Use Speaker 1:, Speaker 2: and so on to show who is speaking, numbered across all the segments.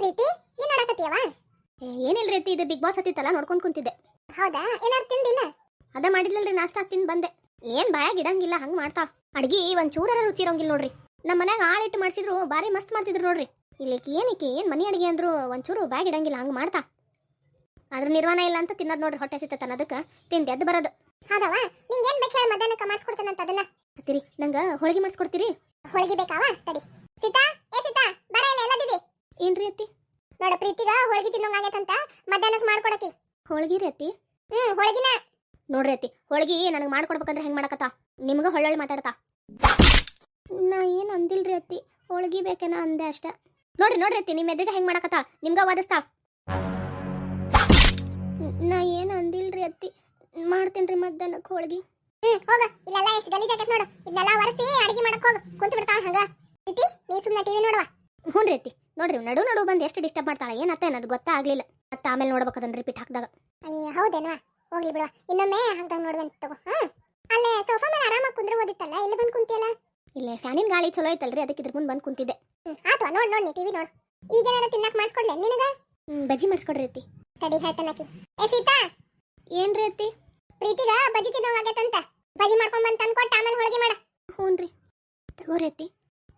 Speaker 1: ಪ್ರೀತಿ ಏನ್ ಮಾಡಕತ್ತೀಯವ?
Speaker 2: ಏನಿಲ್ರಿ ಅತ್ತಿ, ಇದು ಬಿಗ್ ಬಾಸ್ ಹತ್ತಿತ್ತಲ್ಲ ನೋಡ್ಕೊಂಡ್ ಕುಂತಿದ್ದೆ.
Speaker 1: ಹೌದಾ, ಏನಾರು ತಿಂದಿಲ್ಲ?
Speaker 2: ಅದ ಮಾಡಿದ್ಲಲ್ರಿ ನಾಷ್ಟಾ ತಿಂದು ಬಂದೆ. ಏನ್ ಬಾಯಾಗ ಇಡಂಗಿಲ್ಲ ಹಂಗ ಮಾಡ್ತಾಳ. ಅಡ್ಗಿ ಒಂದ್ ಚೂರರ ರುಚಿ ಇರೋಂಗಿಲ್ಲ ನೋಡ್ರಿ. ನಮ್ಮ ಮನ್ಯಾಗ ಆಳಿಟ್ಟು ಮಾಡಿಸಿದ್ರು ಬಾರಿ ಮಸ್ತ್ ಮಾಡ್ತಿದ್ರು ನೋಡ್ರಿ. ಇಲ್ಲಿಕ್ಕೆ ಏನ್ ಮನಿ ಅಡಿಗೆ ಅಂದ್ರು ಒಂಚೂರು ಬಾಯಾಗ ಇಡಂಗಿಲ್ಲ ಹಂಗ ಮಾಡ್ತಾ. ಅದ್ರ ನಿರ್ವಾಣ ಇಲ್ಲ ಅಂತ ತಿನ್ನೋದ್ ನೋಡ್ರಿ, ಹೊಟ್ಟೆ ಸಿತ್ತನ ಅದಕ್ಕೆ ತಿಂದು ಎದ್ದು ಬರೋದು.
Speaker 1: ಹೌದವ, ನಿಂಗೆ ಏನ್ ಬೇಕು ಹೇಳಿ ಮಧ್ಯಾಹ್ನಕ್ಕೆ ಮಾಡಿಸ್ಕೊಡ್ತೇನಂತ ಅದನ್ನ.
Speaker 2: ಅತ್ತಿರಿ ನಂಗ ಹೋಳಿಗೆ ಮಾಡಿಸ್ಕೊಡ್ತೀರಿ?
Speaker 1: ಹೋಳಿಗೆ ಬೇಕಾವ? ತಡಿ. ಸೀತಾ, ಏ ಸೀತಾ, ಬರ ಇಲ್ಲ ಎಲ್ಲದಿದಿ?
Speaker 2: ಏನ್ರಿ ಅತ್ತಿ?
Speaker 1: ನೋಡ ಪ್ರೀತಿಗ ಹೋಳಿಗೆ ತಿನ್ನೋಂಗಾಗೈತಂತ ಮಧ್ಯಾಹ್ನಕ್ಕೆ ಮಾಡ್ಕೊಡಕಿ.
Speaker 2: ಹೋಳಿಗೆ ರೀ ಅತ್ತಿ?
Speaker 1: ಹೋಳಿಗೆನ
Speaker 2: ನೋಡ್ರಿ ಅತ್ತಿ, ಹೋಳಿಗೆ ನನಗೆ ಮಾಡ್ಕೊಡ್ಬೇಕಂದ್ರೆ ಹೆಂಗ್ ಮಾಡಕತ್ತಾ? ನಿಮ್ಗ ಹೊಳ್ಳೊಳ್ಳಿ ಮಾತಾಡ್ತಾ. ನಾ ಏನ್ ಅಂದಿಲ್ರಿ ಅತ್ತಿ, ಹೋಳಿಗೆ ಬೇಕೇನ ಅಂದೆ ಅಷ್ಟ. ನೋಡ್ರಿ ಅತ್ತಿ, ನಿಮ್ಮ ಎದುರಿಗೆ ಹೆಂಗ್ ಮಾಡಕತ್ತಾ, ನಿಮ್ಗ ವಾದಿಸ್ತಾ. ನಾ ಏನ್ ಅಂದಿಲ್ರಿ ಅತ್ತಿ, ಮಾಡ್ತೇನ್ರಿ ಮಧ್ಯಾಹ್ನಕ್ಕೆ ಹೋಳಿಗೆ.
Speaker 1: ಹೋಗ, ಇಲ್ಲೆಲ್ಲ ಎಷ್ಟು ಗಲೀಜ್ ಆಗೈತೆ ನೋಡು. ಇದನ್ನೆಲ್ಲ ಒರೆಸಿ ಅಡಿಗೆ ಮಾಡಕ್ ಹೋಗು. ಕುಂತು ಬಿಡ್ತಾಳ ಹಂಗ. ಪ್ರೀತಿ, ನೀ ಸುಮ್ಮನೆ ಟಿವಿ ನೋಡುವ.
Speaker 2: ಹ್ಞೂ ಅತ್ತಿ, ನೋಡ್ರಿ ನಡು ಬಂದು ಎಷ್ಟು ಡಿಸ್ಟರ್ಬ್ ಮಾಡ್ತಾಳ. ಏನತ್ತ ಅನ್ನೋದು ಗೊತ್ತಾಗ್ಲಿಲ್ಲ. ಮತ್ತೆ ಆಮೇಲೆ ನೋಡ್ಬೇಕದನ್ನ ರಿಪೀಟ್ ಹಾಕಿದಾಗ.
Speaker 1: ಅಯ್ಯ ಹೌದೇನಾ, ಹೋಗ್ಲಿ ಬಿಡುವ. ಇನ್ನೊಮ್ಮೆ ಹಂಗ ನೋಡುವಂತ ತಗೋ. ಅಲ್ಲೇ ಸೋಫಾ ಮೇಲೆ ಆರಾಮಾಗಿ ಕುಂದ್ರಬೋದಿತ್ತಲ್ಲ, ಇಲ್ಲಿ ಬಂದು ಕುಂತಿಯಲ್ಲ?
Speaker 2: ಇಲ್ಲೇ ಫ್ಯಾನಿನ ಗಾಳಿ ಚಲೋ ಐತಲ್ರಿ, ಅದಕ್ಕೆ ಇದ್ರ ಮುಂದೆ ಬಂದು ಕುಂತಿದ್ದೆ.
Speaker 1: ಆತು, ನೋಡ್ ನೀ ಟಿವಿ ನೋಡು. ಈಗೇನಾರ ತಿನ್ನಕ್ ಮಾಡಿಸ್ಕೊಡ್ಲೆ ನಿನಗ?
Speaker 2: ಬಜ್ಜಿ ಮಾಡಿಸ್ಕೊಡ್ರಿ ಅತ್ತಿ.
Speaker 1: ತಡಿ ಹೇಳ್ತಾನಕಿ. ಏ ಸೀತಾ,
Speaker 2: ಏನ್ರಿ ಅತ್ತಿ?
Speaker 1: ಪ್ರೀತಿಗ ಬಜ್ಜಿ ತಿನ್ನೋವಾಗೈತಂತ. ಬಜ್ಜಿ ಮಾಡ್ಕೊಂಡ್ ಬಂದು ತಂದ್ಕೊಟ್ಟು ಆಮೇಲೆ ಹೋಳಿಗೆ ಮಾಡ.
Speaker 2: ಹ್ಞೂನ್ರಿ, ತಗೋರಿ ಅತ್ತಿ.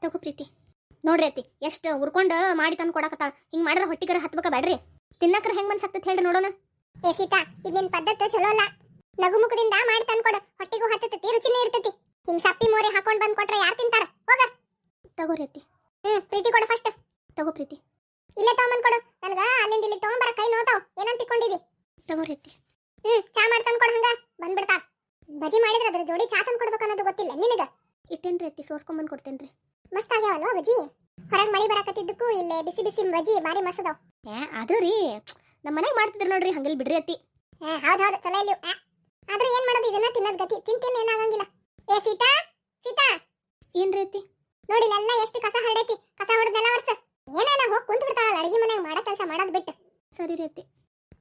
Speaker 2: ತಗೋ ಪ್ರೀತಿ. ನೋಡ್ರಿ ಅತ್ತಿ, ಎಷ್ಟು ಉರ್ಕೊಂಡು ಮಾಡಿ ತಂದು ಕೊಡಕತ್ತಾಳ. ಹಿಂಗೆ ಮಾಡಿದ್ರೆ ಹೊಟ್ಟಿಗರ ಹತ್ಬೇಕ ಬೇಡ್ರಿ. ತಿನ್ನಕ್ರ ಹೆಂಗ್ ಮನ್ಸಾಗ್ತೈತೆ ಹೇಳ್ರಿ ನೋಡೋಣ.
Speaker 1: ಏ ಸೀತಾ, ಇದು ನಿನ್ ಪದ್ಧತಿ ಚಲೋ ಅಲ್ಲ. ನಗುಮುಖದಿಂದ ಮಾಡಿ ತಂದ್ಕೊಡು. ಹೊಟ್ಟಿಗೂ ಹತ್ತತೈತಿ, ರುಚಿನೂ ಇರ್ತೈತಿ. ಹಿಂಗ್ ಸಪ್ಪಿ ಮೋರೆ ಹಾಕೊಂಡ್ ಬಂದ್ ಕೊಟ್ರೆ ಯಾರು ತಿಂತಾರ? ಹೋಗ.
Speaker 2: ತಗೋರಿ ಅತ್ತಿ.
Speaker 1: ಪ್ರೀತಿ ಕೊಡು ಫಸ್ಟ್.
Speaker 2: ತಗೋ ಪ್ರೀತಿ.
Speaker 1: ಇಲ್ಲೇ ತಗೊಂಬಂದ್ ಕೊಡು. ನನಗ ಅಲ್ಲಿಂದ ಇಲ್ಲಿ ತಗೊಂಬರ ಕೈ ನೋತಾವ್. ಏನಂತ ತಿಕ್ಕೊಂಡಿದಿ?
Speaker 2: ತಗೋರಿ ಅತ್ತಿ.
Speaker 1: ಚಾ ಮಾಡಿ ತಂದ್ಕೊಡು. ಹಂಗ ಬಂದ್ಬಿಡ್ತಾಳ. ಬಜ್ಜಿ ಮಾಡಿದ್ರೆ ಅದ್ರ ಜೋಡಿ ಚಾ ತಂದ್ ಕೊಡ್ಬೇಕು ಅನ್ನೋದು ಗೊತ್ತಿಲ್ಲ ನಿನಗ?
Speaker 2: ಇಟ್ಟೇನ್ರಿ ಅತ್ತಿ, ಸೋಸ್ಕೊಂಬಂದು ಕೊಡ್ತೇನ್ರಿ.
Speaker 1: ಮಸ್ತ್ ಆಗ್ಯಾವಲ್ವಾ ಬಜ್ಜಿ? ಹೊರಗೆ ಮಳಿ ಬರಾಕತ್ತಿದ್ದಕ್ಕೂ ಇಲ್ಲೇ ಬಿಸಿ ಬಿಸಿ ಬಜ್ಜಿ ಬಾರಿ ಮಸ್ತ್ ಅದಾವ.
Speaker 2: ಅದು ರೀ, ನಮ್ಮ ಮನೆಗೆ ಮಾಡ್ತಿದ್ರು ನೋಡ್ರಿ, ಹಂಗಲ್ಲಿ ಬಿಡ್ರಿ ಅತ್ತಿ.
Speaker 1: ಹೌದು ಚಲೋ ಇಲ್ಲಿ. ಆದ್ರೆ ಏನ್ ಮಾಡೋದು, ಇದನ್ನ ತಿನ್ನೋದ್ ಗತಿ. ತಿಂತೇನೆ ಏನಾಗಂಗಿಲ್ಲ. ಏ ಸೀತಾ, ಸೀತಾ,
Speaker 2: ಏನ್ರಿ ಅತ್ತಿ?
Speaker 1: ನೋಡಿಲ್ಲ ಎಲ್ಲ ಎಷ್ಟು ಕಸ ಹರಡೈತಿ. ಕಸ ಹೊಡೆದೆಲ್ಲ ವರ್ಷ ಏನೇನ ಹೋಗಿ ಕುಂತ ಬಿಡ್ತಾಳಲ್ಲ ಅಡಿಗೆ ಮನೆಯಾಗ ಮಾಡೋ ಕೆಲಸ ಮಾಡೋದ್ ಬಿಟ್ಟು.
Speaker 2: ಸರಿ ರೀ ಅತ್ತಿ.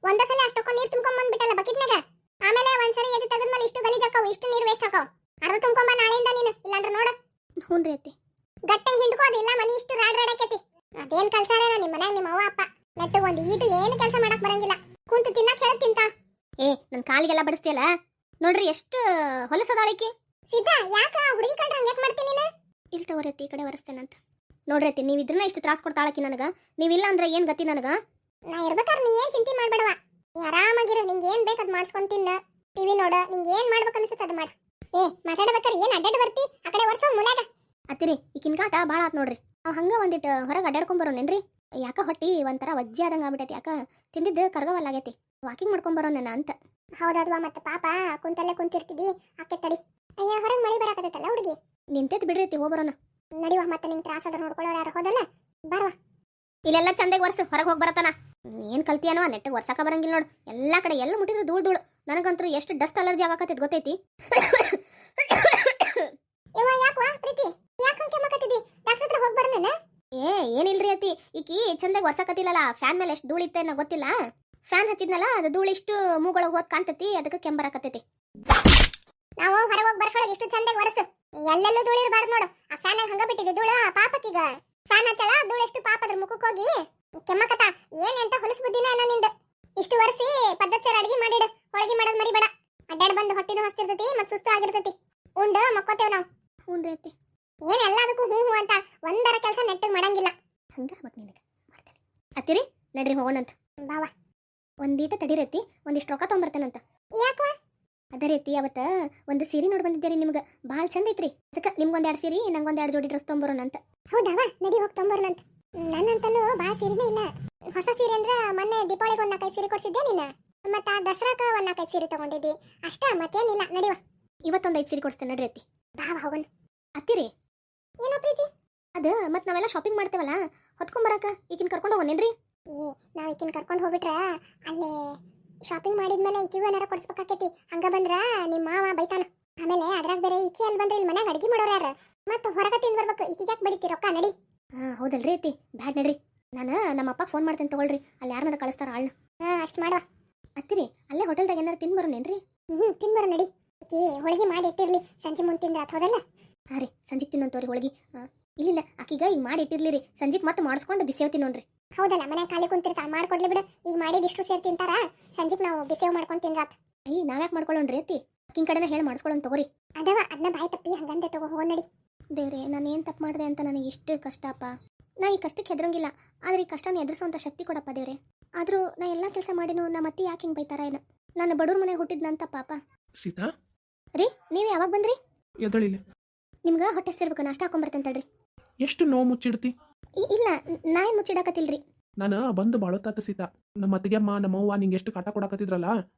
Speaker 1: ಒಂದಸಲ ಅಷ್ಟೊಕ್ಕ ನೀರು ತುಂಬ್ಕೊಂಡ್ ಬಂದ್ಬಿಟ್ಟಲ್ಲ ಬಕೆಟ್ನಾಗ. ಆಮೇಲೆ ಒಂದ್ಸರಿ ಎದ್ದು ತೆಗೆದ್ಮೇಲೆ ಇಷ್ಟು ಗಲೀಜ್ ಹಾಕಾವು, ಇಷ್ಟು ನೀರು ವೇಸ್ಟ್ ಹಾಕಾವು. ಅರ್ಧ ತುಂಬ್ಕೊಂಬ ನಾಳೆಯಿಂದ ನೀನು, ಇಲ್ಲಾಂದ್ರೆ ನೋಡ.
Speaker 2: ಹ್ಞೂ ರೀ ಅತ್ತಿ.
Speaker 1: ಗಟ್ಟಂಗ್ ಹಿಂಡ್ಕೋದು ಇಲ್ಲ, ಮನಿ ಇಷ್ಟು ರಾಡ್ ಆಕೈತಿ. ಅದೇನ್ ಕಲ್ಸಾರೇನ ನಿಮ್ಮ ಮನ್ಯಾಗ ನಿಮ್ಮ ಅವ್ವ ಅಪ್ಪ. ನೆಟ್ಟಗ್ ಒಂದು ಈಟು ಏನು ಕೆಲಸ ಮಾಡಕ್ ಬರಂಗಿಲ್ಲ. ಕುಂತು ತಿನ್ನಕ್ ಹೇಳದ್ ತಿಂತ.
Speaker 2: ನನ್ನ ಕಾಲಿಗೆಲ್ಲ ಬಡಿಸ್ತಿಯಲ್ಲ ನೋಡ್ರಿ, ಎಷ್ಟು ಹೊಲಸದಾಳಿಕೆ.
Speaker 1: ಸೀತಾ, ಯಾಕ ಹುಡುಗಿ ಕಂಡ್ರೆ ಹಂಗ್ಯಾಕ್ ಮಾಡ್ತೀನಿ ನೀನು?
Speaker 2: ಇಲ್ಲಿ ತಗೋರಿ ಅತ್ತಿ, ಈ ಕಡೆ ಒರೆಸ್ತೇನಂತ. ನೋಡ್ರಿ ಅತ್ತಿ, ನೀವು ಇದ್ರನ್ನ ಇಷ್ಟು ತ್ರಾಸ ಕೊಡ್ತಾಳಕಿ ನನಗ. ನೀವಿಲ್ಲ ಅಂದ್ರೆ ಏನ್ ಗತಿ ನನಗ?
Speaker 1: ನಾ ಇರ್ಬೇಕಾದ್ರೆ ನೀ ಏನ್ ಚಿಂತೆ ಮಾಡ್ಬೇಡವ. ನೀ ಆರಾಮಾಗಿರು. ನಿಂಗೆ ಏನ್ ಬೇಕು ಅದ್ ಮಾಡಿಸ್ಕೊಂಡ್ ತಿನ್ನ. ಟಿವಿ ನೋಡ. ನಿಂಗೆ ಏನ್ ಮಾಡ್ಬೇಕು ಅನ್ಸುತ್ತೆ ಅದ್ ಮಾಡ. ಮಾತಾಡ್ಬೇಕಾರೆ ಏನ್ ಅಡ್ಡಾಡ್ ಬರ್ತಿ? ಆ ಕಡೆ ವರ್ಷ ಮುಲಾಗ.
Speaker 2: ಅತ್ತಿರಿ, ಈ ಕಿನ್ಕಾಟ ಭಾಳ ಆತ್ ನೋಡ್ರಿ. ನಾವು ಹಂಗ ಒಂದಿಟ್ಟು ಹೊರಗೆ ಅಡ್ಡಾಡ್ಕೊಂಬರೋನೇನ್ರಿ? ಯಾಕ ಹೊಟ್ಟಿ ಒಂಥರ ವಜ್ಜೆ ಆದಂಗೆ ಆಗ್ಬಿಟ್ಟೈತಿ. ಯಾಕ ತಿಂದಿದ್ದು ಕರ್ಗವಲ್ಲಾಗೈತಿ. ವಾಕಿಂಗ್ ಮಾಡ್ಕೊಂಬರೋಣ ಅಂತ.
Speaker 1: ಹೌದಲ್ವಾ, ಮತ್ತೆ ಪಾಪ ಕುಂತಲ್ಲೇ ಕುಂತಿರ್ತಿದಿ. ಆಕೆ ತಡಿ. ಅಯ್ಯ, ಹೊರಗೆ ಮಳಿ ಬರಾಕತ್ತೈತಲ್ಲ ಹುಡುಗಿ.
Speaker 2: ನಿಂತೈತಿ ಬಿಡ್ರಿ ಅತ್ತಿ, ಹೋಗ್ಬರೋಣ.
Speaker 1: ನಡಿವ, ಮತ್ತೆ ನಿಂಗೆ ತ್ರಾಸದ ನೋಡ್ಕೊಳ್ಳೋರು ಯಾರು ಹೋದಲ್ಲ. ಬರವಾ.
Speaker 2: ಇಲ್ಲೆಲ್ಲ ಚಂದಾಗಿ ವರ್ಷ ಹೊರಗೆ ಹೋಗಿ ಬರತಾನ. ಏನ್ ಕಲ್ತಿಯಾನೋ, ನೆಟ್ಟಿಗೆ ವರ್ಷಾಕ ಬರಂಗಿಲ್ಲ ನೋಡು. ಎಲ್ಲಾ ಕಡೆ ಎಲ್ಲ ಮುಟ್ಟಿದ್ರು ಧೂಳು. ನನಗಂತೂ ಎಷ್ಟು ಡಸ್ಟ್ ಅಲರ್ಜಿ ಆಗಕತ್ತೈತಿ ಗೊತ್ತೈತಿ.
Speaker 1: ಯಾಕವಾ ಪ್ರೀತಿ, ಯಾಕಂತ ಕೆಮ್ಮಕತ್ತಿದಿ? ಡಾಕ್ಟರ್ ಹತ್ರ ಹೋಗಿ ಬರೋಣ.
Speaker 2: ಏನಿಲ್ರಿ ಅತ್ತಿ, ಈಕಿ ಚಂದಾಗಿ ವರ್ಷಾಕತ್ತಿಲ್ಲಲ್ಲ. ಫ್ಯಾನ್ ಮೇಲೆ ಎಷ್ಟು ಧೂಳು ಇತ್ತೇನೋ ಗೊತ್ತಿಲ್ಲ. ಫ್ಯಾನ್ ಹಚ್ಚಿದ್ನಲ್ಲ, ಅದು ಧೂಳು ಇಷ್ಟು ಮೂಗೊಳಗೆ ಹೋದ್ ಕಾಣ್ತೈತಿ. ಅದಕ್ಕೆ ಕೆಂಬರಾಕತ್ತೈತಿ.
Speaker 1: ನಾವು ಹೊರಗೆ ಹೋಗಿ ಬರ್ಸೊಳಗೆ ಇಷ್ಟು ಚಂದಾಗಿ ಒರೆಸು. ಎಲ್ಲೆಲ್ಲೂ ಧೂಳು ಇರಬಾರ್ದು ನೋಡು. ಆ ಫ್ಯಾನ್ ಹಂಗ ಬಿಟ್ಟಿದೆ ಧೂಳು. ಪಾಪಕ್ಕೀಗ ಫ್ಯಾನ್ ಹಚ್ಚಲ್ಲ, ಧೂಳು ಎಷ್ಟು ಪಾಪ ಅದ್ರ ಮುಖಕ್ಕೆ ಹೋಗಿ ಕೆಮ್ಮಕತ್ತ. ಏನ್ ಎಂತ ಹೊಲಸು ಬುದ್ಧಿನ ಅನ್ನೋ ನಿಂದ. ಇಷ್ಟು ವರ್ಷಿ ಪದ್ಧತಿ ಸೇರಿ ಅಡಿಗೆ ಮಾಡಿಡು. ಹೋಳಿಗೆ ಮಾಡೋದು ಮರಿಬೇಡ. ಅಡ್ಡಾಡ್ ಬಂದು ಹೊಟ್ಟಿನೂ ಹಸ್ತಿರ್ತೈತಿ, ಮತ್ತೆ ಸುಸ್ತು ಆಗಿರ್ತೈತಿ. ಉಂಡು ಮಕ್ಕೋತೇವ್ ನಾವು.
Speaker 2: ಹ್ಞೂ ರೀ ಅತ್ತಿ.
Speaker 1: ಏನ್ ಎಲ್ಲದಕ್ಕೂ ಹೂ ಹೂ ಅಂತ ಒಂದರ ಕೆಲಸ ನೆಟ್ಟಗ್ ಮಾಡಂಗಿಲ್ಲ.
Speaker 2: ಹಂಗ ಮತ್ತೆ ನಿನಗೆ ಮಾಡ್ತೇನೆ. ಅತ್ತಿರಿ, ನಡ್ರಿ ಹೋಗೋಣಂತ.
Speaker 1: ಬಾವಾ,
Speaker 2: ಒಂದೀಟ ತಡೀರಿ ಅತ್ತಿ, ಒಂದಿಷ್ಟು ರೊಕ್ಕ ತೊಗೊಂಬರ್ತೇನಂತ.
Speaker 1: ಯಾಕವಾ?
Speaker 2: ಅದೇ ರೀತಿ ಅವತ್ತ ಒಂದು ಸೀರೆ ನೋಡಿ ಬಂದಿದ್ದೀರಿ. ನಿಮ್ಗೆ ಭಾಳ ಚಂದ ಐತ್ರಿ. ಅದಕ್ಕೆ ನಿಮ್ಗೊಂದು 2 ಸೀರೆ, ನಂಗೊಂದು 2 ಜೋಡಿ ಡ್ರೆಸ್ ತೊಗೊಂಬರೋಣಂತ.
Speaker 1: ಹೌದಾವ, ನಡಿ ಹೋಗಿ ತೊಂಬರೋಣಂತ. ನನ್ನಂತಲೂ ಭಾಳ ಸೀರೆನೇ ಇಲ್ಲ. ಹೊಸ ಸೀರೆ ಅಂದ್ರೆ ಮೊನ್ನೆ ದೀಪಾವಳಿಗೆ 1-4 ಸೀರೆ ಕೊಡ್ಸಿದ್ದೆ ನೀನು. ಮತ್ತ ದಸರಾಕ 1-4 ಸೀರೆ ತಗೊಂಡಿದ್ದಿ ಅಷ್ಟ, ಮತ್ತೇನಿಲ್ಲ. ನಡಿವ,
Speaker 2: ಇವತ್ತೊಂದು 5 ಸೀರೆ ಕೊಡಿಸ್ತೇನೆ ನಡ್ರಿ ಅತ್ತಿ.
Speaker 1: ಬಾವ ಹೋಗೋಣ.
Speaker 2: ಅತ್ತಿರಿ,
Speaker 1: ಏನೋ ಪ್ರೀತಿ?
Speaker 2: ಅದು ಮತ್ತೆ ನಾವೆಲ್ಲ ಶಾಪಿಂಗ್ ಮಾಡ್ತೇವಲ್ಲ, ಹೊತ್ಕೊಂಬರಕ ಈಗಿನ ಕರ್ಕೊಂಡು ಹೋಗೋನೇನ್ರಿ?
Speaker 1: ನಾವ್ ಈಕಿನ ಕರ್ಕೊಂಡು ಹೋಗ್ಬಿಟ್ರ ಅಲ್ಲೇ ಶಾಪಿಂಗ್ ಮಾಡಿದ್ಮೇಲೆ ಈಕಿಗೂ ಏನಾರ ಕೊಡಿಸ್ಬೇಕಾಕೈತಿ. ಹಂಗ ಬಂದ್ರ ನಿಮ್ಮ ಮಾವ ಬೈತಾನ. ಆಮೇಲೆ ಅದ್ರಾಗ ಬೇರೆ ಈಕಿ ಅಲ್ಲಿ ಬಂದ್ರೆ ಇಲ್ಲಿ ಮನ್ಯಾಗ ಅಡಿಗೆ ಮಾಡೋರು ಯಾರ? ಮತ್ತೆ ಹೊರಗ ತಿಂದ್ ಬರ್ಬೇಕು. ಈಕಿಗೆ ಯಾಕೆ ಬಡಿತಿ ರೊಕ್ಕ? ನಡಿ.
Speaker 2: ಹೌದಲ್ರಿ ಅತ್ತಿ, ಬ್ಯಾಡ್ ನಡ್ರಿ. ನಾನು ನಮ್ಮ ಅಪ್ಪ ಫೋನ್ ಮಾಡ್ತೇನೆ ತಗೊಳ್ರಿ. ಅಲ್ಲಿ ಯಾರನ್ನಾರ ಕಳಿಸ್ತಾರ ಆಳ್ನ.
Speaker 1: ಅಷ್ಟು ಮಾಡುವ.
Speaker 2: ಅತ್ತಿರಿ, ಅಲ್ಲೇ ಹೋಟೆಲ್ದಾಗ ಏನಾರು ತಿಂದು ಬರೋನೇನ್ರಿ?
Speaker 1: ತಿನ್ಬರೋ ನಡಿ. ಈಕಿ ಹೋಳಿಗೆ ಮಾಡಿ ಇಟ್ಟಿರ್ಲಿ, ಸಂಜೆ ಮುಂದೆ ತಿಂದ್ರೆ ಹೌದಲ್ಲ?
Speaker 2: ಹಾಂ ರೀ, ಸಂಜೆಗೆ ತಿನ್ನೋಂತವ್ರಿ ಹೋಳಿಗೆ. ಇಲ್ಲಿಲ್ಲ, ಆಕೀಗ ಈಗ ಮಾಡಿ ಇಟ್ಟಿರ್ಲಿ ರೀ. ಸಂಜೆಗೆ ಮತ್ತೆ ಮಾಡಿಸ್ಕೊಂಡು ಬಿಸಿ ಹೋಗ್ತೀನಿ ನೋಡ್ರಿ.
Speaker 1: ಹೌದಲ್ಲ ಮನ್ಯಾಗ ಖಾಲಿ ಕುಂತಿರ್ತಾಳ ಮಾಡ್ಕೊಡ್ಲಿ ಬಿಡು. ಈಗ ಮಾಡಿದ ಇಷ್ಟು ಸೇರ್ ತಿಂತಾರ, ಸಂಜಿಕ್ ನಾವು ಬಿಸಿವ್ ಮಾಡ್ಕೊಂಡು ತಿನ್ರಾತ್.
Speaker 2: ಅಯ್ಯ ನಾವ್ಯಾಕೆ ಮಾಡ್ಕೊಳ್ಳೋಣ್ರಿ ಅತ್ತಿ, ಅಕ್ಕಿನ ಕಡೆನ ಹೇಳಿ ಮಾಡಿಸ್ಕೊಳ್ಳೋಣ ತಗೋರಿ.
Speaker 1: ಅದನ್ನ ಬಾಯಿ ತಪ್ಪಿ ಹಂಗಂದೆ ತಗೋ, ಹೋಗ್ ನಡಿ.
Speaker 2: ದೇವ್ರೆ ನಾನು ಏನು ತಪ್ಪು ಮಾಡಿದೆ ಅಂತ ನನಗೆ ಇಷ್ಟು ಕಷ್ಟಪ್ಪ. ನಾ ಈ ಕಷ್ಟಕ್ಕೆ ಹೆದರಂಗಿಲ್ಲ, ಆದ್ರೆ ಈ ಕಷ್ಟನ ಎದುರಿಸುವಂಥ ಶಕ್ತಿ ಕೊಡಪ್ಪ ದೇವ್ರೆ. ಆದರೂ ನಾ ಎಲ್ಲ ಕೆಲಸ ಮಾಡಿನೂ ನಮ್ಮ ಅತ್ತಿ ಯಾಕೆ ಹಿಂಗೆ ಬೈತಾರ ಏನು? ನಾನು ಬಡವ್ರ ಮನೆಗೆ ಹುಟ್ಟಿದ್ನಂತ ಪಾಪ.
Speaker 3: ಸೀತಾ
Speaker 2: ರೀ ನೀವು ಯಾವಾಗ ಬಂದ್ರಿ?
Speaker 3: ಎದಳಿಲ್ಲ.
Speaker 2: ನಿಮ್ಗೆ ಹೊಟ್ಟೆ ಸೇರ್ಬೇಕು, ನಾಷ್ಟ ಹಾಕೊಂಬರ್ತೇನೆ ತಡ್ರಿ.
Speaker 3: ಎಷ್ಟು ನೋವು ಮುಚ್ಚಿಡ್ತಿ?
Speaker 2: ಇಲ್ಲ ನಾ ಏನು ಮುಚ್ಚಿಡಕತ್ತಿಲ್ರಿ.
Speaker 3: ನಾನು ಬಂದು ಬಾಳತ್ತಾತ ಸೀತಾ. ನಮ್ಮ ಅತ್ತಿಗೆಮ್ಮ ನಮ್ಮವ್ವ ನಿಂಗೆ ಎಷ್ಟು ಕಾಟ ಕೊಡಕತ್ತಿದ್ರಲ್ಲ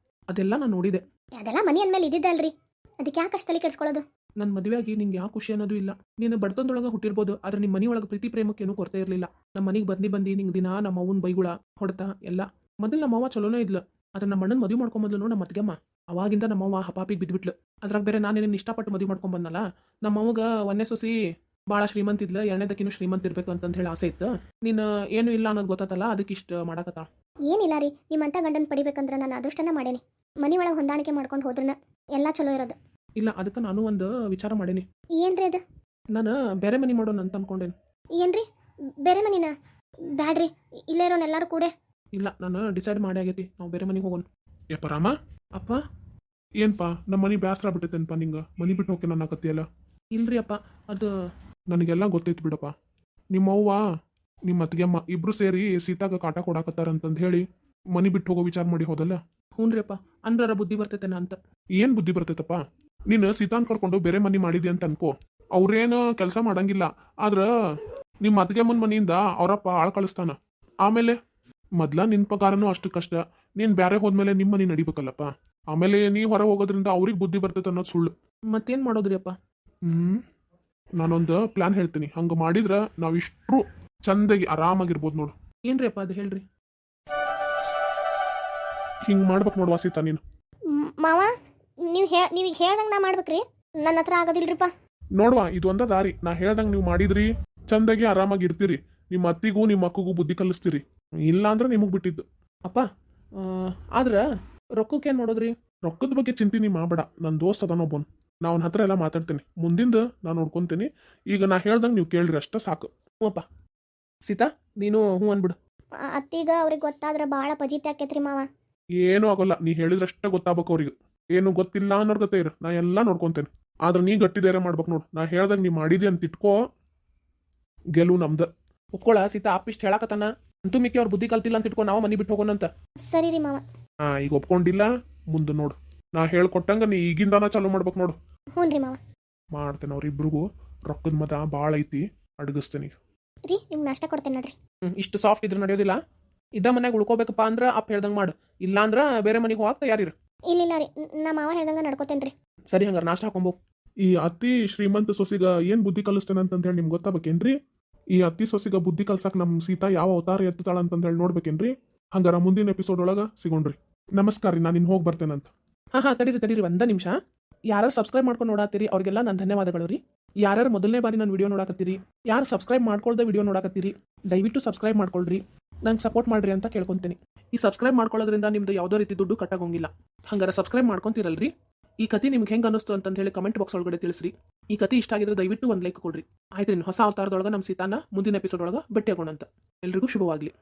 Speaker 3: ಅದೆಲ್ಲ ನಾನು ನೋಡಿದೆ.
Speaker 2: ಅದೆಲ್ಲ ಮನಿ ಅಂದ್ಮೇಲೆ ಇದ್ದಿದ್ದಲ್ರಿ, ಅದಕ್ಕೆ ಯಾಕೆ ಅಷ್ಟು ತಲೆ ಕೆಡ್ಸ್ಕೊಳ್ಳೋದು?
Speaker 3: ನನ್ನ ಮದುವೆಯಾಗಿ ನಿಂಗೆ ಯಾವ ಖುಷಿ ಅನ್ನೋದು ಇಲ್ಲ. ನೀನು ಬಡತನದೊಳಗೆ ಹುಟ್ಟಿರ್ಬೋದು, ಆದ್ರೆ ನಿಮ್ಮ ಮನೆಯೊಳಗೆ ಪ್ರೀತಿ ಪ್ರೇಮಕ್ಕೆ ಏನೂ ಕೊರತೆ ಇರಲಿಲ್ಲ. ನಮ್ಮ ಮನೆಗೆ ಬಂದು ನಿಂಗೆ ದಿನ ನಮ್ಮ ಅವ್ವನ ಬೈಗುಳ ಹೊಡ್ತಾ ಎಲ್ಲ. ಮೊದಲು ನಮ್ಮವ್ವ ಚಲೋನೇ ಇದ್ಲು, ಆದ್ರೆ ನಮ್ಮ ಅಣ್ಣನ ಮದುವೆ ಮಾಡ್ಕೊಂಬಂದ್ಲು ನಮ್ಮ ಅತ್ತಿಗೆಮ್ಮ. ಅವಾಗಿಂದ ನಮ್ಮವ್ವ ಹಪಾಪಿಗೆ ಬಿದ್ದುಬಿಟ್ಲು. ಅದ್ರಾಗ ಬೇರೆ ನಾನು ನಿನ್ನ ಇಷ್ಟಪಟ್ಟು ಮದುವೆ ಮಾಡ್ಕೊಂಬಂದಲ್ಲ. ನಮ್ಮವ್ವಗ ಒಂದೇ ಸೊಸಿ ಭಾಳ ಶ್ರೀಮಂತ ಇದ್ಲು, ಎರಡನೇದಕ್ಕಿನ್ನೂ ಶ್ರೀಮಂತ ಇರ್ಬೇಕು ಅಂತ ಹೇಳಿ ಆಸೆ ಇತ್ತು. ನೀನು ಏನು ಇಲ್ಲ ಅನ್ನೋದು ಗೊತ್ತಾತಲ್ಲ, ಅದಕ್ಕೆ ಇಷ್ಟು ಮಾಡಕತ್ತ.
Speaker 2: ಏನಿಲ್ಲ ರೀ, ನಿಮ್ಮಂಥ ಗಂಡನ ಪಡಿಬೇಕಂದ್ರೆ ನಾನು ಅದೃಷ್ಟನ ಮಾಡೇನಿ. ಮನಿ ಒಳಗೆ ಹೊಂದಾಣಿಕೆ ಮಾಡ್ಕೊಂಡು ಹೋದ್ರನ ಎಲ್ಲ ಚಲೋ ಇರೋದು.
Speaker 3: ಇಲ್ಲ, ಅದಕ್ಕೆ ನಾನು ಒಂದು ವಿಚಾರ ಮಾಡೀನಿ.
Speaker 2: ಏನ್ರಿ ಅದು?
Speaker 3: ನಾನು ಬೇರೆ ಮನೆ ಮಾಡೋಣ ಅಂತ ಅನ್ಕೊಂಡೇನಿ.
Speaker 2: ಏನ್ರಿ ಬೇರೆ ಮನಿನ? ಬ್ಯಾಡ್ರಿ, ಇಲ್ಲೇ ಇರೋನ್ ಎಲ್ಲರೂ ಕೂಡ.
Speaker 3: ಇಲ್ಲ, ನಾನು ಡಿಸೈಡ್ ಮಾಡಿ ಆಗೈತಿ, ನಾವು ಬೇರೆ ಮನೆಗೆ ಹೋಗೋಣ.
Speaker 4: ಯಪ್ಪ ರಾಮ,
Speaker 3: ಅಪ್ಪ
Speaker 4: ಏನ್ಪಾ ನಮ್ಮ ಮನೆ ಬ್ಯಾಸರ ಬಿಟ್ಟೈತೇನ್ಪ ನಿಂಗೆ? ಮನೆ ಬಿಟ್ಟು ಹೋಗಿ ನನ್ನ ಕತ್ತಿಯಲ್ಲ.
Speaker 3: ಇಲ್ರಿ ಅಪ್ಪ, ಅದು
Speaker 4: ನನಗೆಲ್ಲ ಗೊತ್ತೈತಿ ಬಿಡಪ್ಪ. ನಿಮ್ಮವ್ವ ನಿಮ್ಮ ಅತ್ತಿಗೆಮ್ಮ ಇಬ್ರು ಸೇರಿ ಸೀತಾಗ ಕಾಟ ಕೊಡಾಕತ್ತಾರ ಅಂತಂದು ಹೇಳಿ ಮನೆ ಬಿಟ್ಟು ಹೋಗೋ ವಿಚಾರ ಮಾಡಿ ಹೋದಲ್ಲ.
Speaker 3: ಹ್ಞೂನ್ರಿ ಅಪ್ಪ, ಅಂದ್ರ ಬುದ್ಧಿ ಬರ್ತೈತೇನ ಅಂತ.
Speaker 4: ಏನ್ ಬುದ್ಧಿ ಬರ್ತೈತಪ್ಪ? ನೀನು ಸೀತಾನ್ ಕರ್ಕೊಂಡು ಬೇರೆ ಮನೆ ಮಾಡಿದಿ ಅಂತ ಅನ್ಕೋ, ಅವ್ರೇನು ಕೆಲಸ ಮಾಡಂಗಿಲ್ಲ. ಆದ್ರ ನಿಮ್ಮ ಅತ್ತಿಗೆಮ್ಮನ ಮನೆಯಿಂದ ಅವರಪ್ಪ ಆಳ್ ಕಳಿಸ್ತಾನ. ಆಮೇಲೆ ಮೊದ್ಲ ನಿನ್ ಪಗಾರನೂ ಅಷ್ಟು ಕಷ್ಟ, ನೀನ್ ಬ್ಯಾರೆ ಹೋದ್ಮೇಲೆ ನಿಮ್ಮ ಮನೆ ನಡಿಬೇಕಲ್ಲಪ್ಪ. ಆಮೇಲೆ ನೀ ಹೊರ ಹೋಗೋದ್ರಿಂದ ಅವ್ರಿಗೆ ಬುದ್ಧಿ ಬರ್ತೈತೆ ಅನ್ನೋದು ಸುಳ್ಳು.
Speaker 3: ಮತ್ತೇನು ಮಾಡೋದ್ರಿ ಅಪ್ಪ?
Speaker 4: ನಾನೊಂದು ಪ್ಲಾನ್ ಹೇಳ್ತೀನಿ. ಹಂಗ ಮಾಡಿದ್ರ ನಾವಿಷ್ಟ್ರು ಚಂದಾಗಿ ಆರಾಮಾಗಿರ್ಬೋದು ನೋಡು.
Speaker 3: ಏನ್ರಿ ಅಪ್ಪ ಅದು ಹೇಳ್ರಿ.
Speaker 4: ಹಿಂಗ್ ಮಾಡ್ಬೇಕು ನೋಡುವ ಸೀತಾ ನೀನು.
Speaker 2: ಮಾವ ನೀವೀಗ ಹೇಳ್ದಂಗೆ ನಾ ಮಾಡ್ಬೇಕ್ರಿ? ನನ್ನ ಹತ್ರ ಆಗೋದಿಲ್ರಿಪ್ಪ.
Speaker 4: ನೋಡುವ, ಇದೊಂದ ದಾರಿ. ನಾ ಹೇಳ್ದಂಗೆ ನೀವು ಮಾಡಿದ್ರಿ, ಚಂದಾಗಿ ಆರಾಮಾಗಿ ಇರ್ತೀರಿ. ನಿಮ್ಮ ಅತ್ತಿಗೂ ನಿಮ್ಮ ಅಕ್ಕಗೂ ಬುದ್ಧಿ ಕಲಿಸ್ತೀರಿ. ಇಲ್ಲ ಅಂದ್ರೆ ನಿಮಗ್ ಬಿಟ್ಟಿದ್ದು.
Speaker 3: ಅಪ್ಪ ಆದ್ರ ರೊಕ್ಕಕ್ಕೇನು ಮಾಡೋದ್ರಿ?
Speaker 4: ರೊಕ್ಕದ ಬಗ್ಗೆ ಚಿಂತೆ ನೀ ಮಾಡಬೇಡ. ನನ್ನ ದೋಸ್ತ್ ಅದಾನೊಬ್ಬನ್, ನಾ ಅವನ ಹತ್ರ ಎಲ್ಲ ಮಾತಾಡ್ತೀನಿ. ಮುಂದಿಂದ ನಾನು ನೋಡ್ಕೊಂತೀನಿ. ಈಗ ನಾ ಹೇಳ್ದಂಗೆ ನೀವು ಕೇಳ್ರಿ ಅಷ್ಟ ಸಾಕು.
Speaker 3: ಹ್ಞೂ ಅಪ್ಪ. ಸೀತಾ ನೀನು ಹ್ಞೂ ಅನ್ಬಿಡು.
Speaker 2: ಅತ್ತೀಗ ಅವ್ರಿಗೆ ಗೊತ್ತಾದ್ರೆ ಭಾಳ ಪಜಿತಿ ಆಕೈತ್ರಿ ಮಾವ.
Speaker 4: ಏನೂ ಆಗೋಲ್ಲ, ನೀ ಹೇಳಿದ್ರಷ್ಟೇ ಗೊತ್ತಾಗ್ಬೇಕು ಅವ್ರಿಗೆ. ಏನು ಗೊತ್ತಿಲ್ಲ ಅನ್ನೋರ್ ಗತೆ ಇರು, ನಾ ಎಲ್ಲ ನೋಡ್ಕೊಂತೇನೆ. ಆದ್ರೆ ನೀ ಗಟ್ಟಿ ಧೈರ್ಯ ಮಾಡ್ಬೇಕು ನೋಡು. ನಾ ಹೇಳ್ದಂಗೆ ನೀ ಮಾಡಿದಿ ಅಂತ ಇಟ್ಕೋ, ಗೆಲುವು ನಮ್ದ.
Speaker 3: ಒಪ್ಕೊಳ ಸೀತಾ, ಅಪ್ಪಿಷ್ಟು ಹೇಳಕತ್ತಾನ. ಅಂತೂ ಮಿಕ್ಕಿ ಅವ್ರ ಬುದ್ಧಿ ಕಲ್ತಿಲ್ಲ ಅಂತ ಇಟ್ಕೊ, ನಾವು ಮನೆ ಬಿಟ್ಟು ಹೋಗೋಣಂತ.
Speaker 2: ಸರಿ ರೀ ಮಾವ.
Speaker 4: ಈಗ ಒಪ್ಕೊಂಡಿಲ್ಲ, ಮುಂದೆ ನೋಡು. ನಾ ಹೇಳ್ಕೊಟ್ಟಂಗ ನೀ ಈಗಿಂದಾನ ಚಾಲೂ ಮಾಡ್ಬೇಕು ನೋಡು.
Speaker 2: ಹ್ಞೂ ರೀ ಮಾವ.
Speaker 4: ಮಾಡ್ತೇನೆ. ಅವ್ರಿಬ್ರಿಗೂ ರೊಕ್ಕದ ಮದ ಭಾಳ ಐತಿ, ಅಡಗಿಸ್ತೇನೆ.
Speaker 2: ರೀ ನಿಮ್ಗೆ ನಾಷ್ಟ ಕೊಡ್ತೇನೆ ನೋಡ್ರಿ.
Speaker 3: ಇಷ್ಟು ಸಾಫ್ಟ್ ಇದ್ರೆ ನಡೆಯೋದಿಲ್ಲ. ಇದ್ದ ಮನೆಗೆ ಉಳ್ಕೋಬೇಕಪ್ಪ ಅಂದ್ರೆ ಅಪ್ಪ ಹೇಳ್ದಂಗೆ ಮಾಡು, ಇಲ್ಲಾಂದ್ರೆ ಬೇರೆ ಮನೆಗೆ ಹೋಗಕ್ಕೆ ತಯಾರಿರು.
Speaker 2: ಇಲ್ಲ ರೀ, ನಾ ಮಾವ ಹೇಳ್ದಂಗೆ ನಡ್ಕೋತೇನೆ ರೀ.
Speaker 3: ಸರಿ, ಹಂಗಾರೆ ನಾಷ್ಟ ಹಾಕೊಂಬೋ.
Speaker 4: ಈ ಅತಿ ಶ್ರೀಮಂತ ಸೊಸಿಗ ಏನ್ ಬುದ್ಧಿ ಕಲಿಸ್ತೇನೆ ಅಂತ ಹೇಳಿ ನಿಮ್ಗೆ ಗೊತ್ತಾಗಬೇಕೇನ್ರಿ? ಈ ಅತಿ ಸೊಸಿಗ ಬುದ್ಧಿ ಕಲ್ಸಕ್ ನಮ್ ಸೀತಾ ಯಾವ ಅವತಾರ ಎತ್ತಾಳ ಅಂತ ಹೇಳಿ ನೋಡ್ಬೇಕೇನ್ರಿ? ಹಂಗಾರ ಮುಂದಿನ ಎಪಿಸೋಡ್ ಒಳಗ ಸಿಗೋಣ್ರಿ. ನಮಸ್ಕಾರ ರೀ, ನಾನು ಇನ್ನು ಹೋಗಿ ಬರ್ತೇನಂತ.
Speaker 3: ಹಾ ತಡೀರಿ ಒಂದ ನಿಮಿಷ. ಯಾರು ಸಬ್ಸ್ಕ್ರೈಬ್ ಮಾಡ್ಕೊಂಡು ನೋಡಾತ್ತೀರಿ ಅವ್ರಿಗೆಲ್ಲ ನನ್ನ ಧನ್ಯವಾದಗಳು ರೀ. ಯಾರು ಮೊದಲನೇ ಬಾರಿ ನನ್ನ ವಿಡಿಯೋ ನೋಡಾಕತ್ತೀರಿ, ಯಾರು ಸಬ್ಸ್ಕ್ರೈಬ್ ಮಾಡ್ಕೊಳ್ದೆ ವಿಡಿಯೋ ನೋಡಾಕತ್ತೀರಿ, ದಯವಿಟ್ಟು ಸಬ್ಸ್ಕ್ರೈಬ್ ಮಾಡ್ಕೊಳ್ರಿ, ನಂಗೆ ಸಪೋರ್ಟ್ ಮಾಡ್ರಿ ಅಂತ ಕೇಳ್ಕೊಂತೀನಿ. ಈ ಸಬ್ಸ್ಕ್ರೈಬ್ ಮಾಡ್ಕೊಳ್ಳೋದ್ರಿಂದ ನಿಮ್ದು ಯಾವುದೋ ರೀತಿ ದುಡ್ಡು ಕಟ್ಟಾಗೋಂಗಿಲ್ಲ. ಹಂಗಾರೆ ಸಬ್ಸ್ಕ್ರೈಬ್ ಮಾಡ್ಕೊಂತೀರಲ್ರಿ. ಈ ಕತೆ ನಿಮ್ಗೆ ಹೆಂಗೆ ಅನಿಸ್ತು ಅಂತ ಹೇಳಿ ಕಮೆಂಟ್ ಬಾಕ್ಸ್ ಒಳಗಡೆ ತಿಳಿಸ್ರಿ. ಈ ಕತೆ ಇಷ್ಟ ಆಗಿದ್ರೆ ದಯವಿಟ್ಟು ಒಂದು ಲೈಕ್ ಕೊಡ್ರಿ. ಆಯ್ತು, ಹೊಸ ಅವತಾರದೊಳಗೆ ನಮ್ಮ ಸೀತಾನ ಮುಂದಿನ ಎಪಿಸೋಡ್ ಒಳಗೆ ಭೇಟಿ ಆಗೋಣ ಅಂತ. ಎಲ್ರಿಗೂ ಶುಭವಾಗಲಿ.